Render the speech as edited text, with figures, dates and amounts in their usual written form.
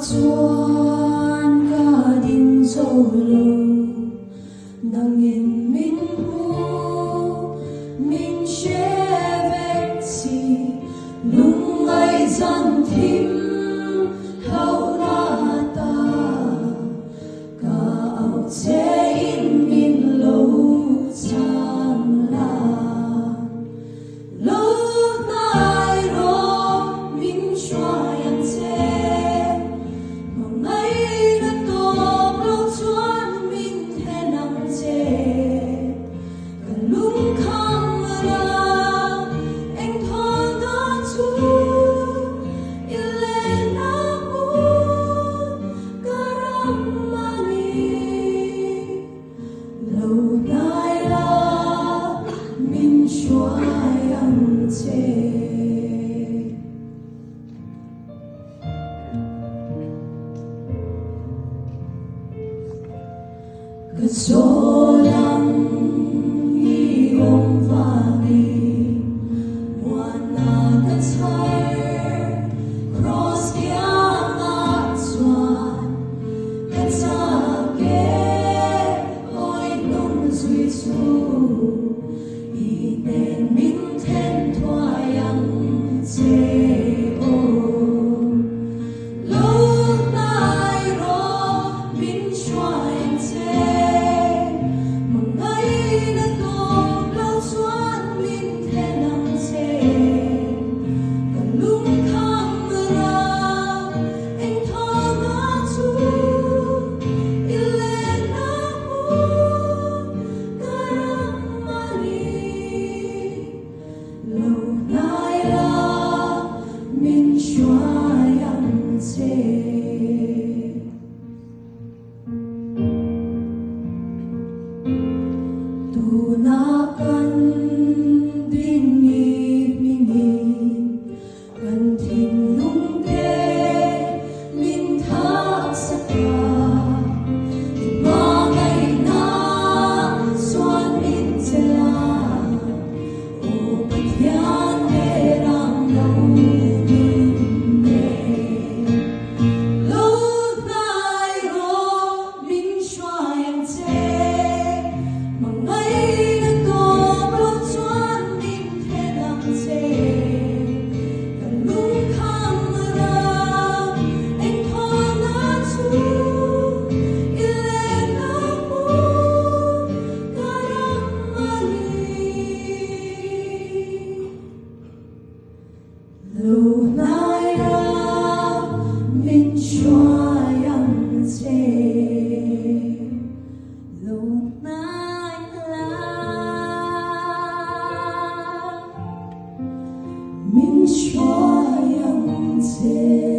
chuan ka din cholo nangin min hu min she vek chi lungai zan thim hau na ta ka au che in min lo chan la lo nai ro min shwa yang che ngai na to lo chuan min the nam che ka lung khang ra eng tho na chu ile na mu karam mani lo nai la min shwa yang che cái số lăng y ôm vani one na cái tire cross kia ngã chuan cái cha kế ôi nung duy chu y nên min then thoa yang che lúc nai ro min shwa yang che tu na kan din ni mini kan tin lung te min tha sa ka ma ngai na suan min chela o pathian ne ram lo ne lo nai ro min shwa yang che lâu nay đã min shwa yang che lâu nay là min shwa yang che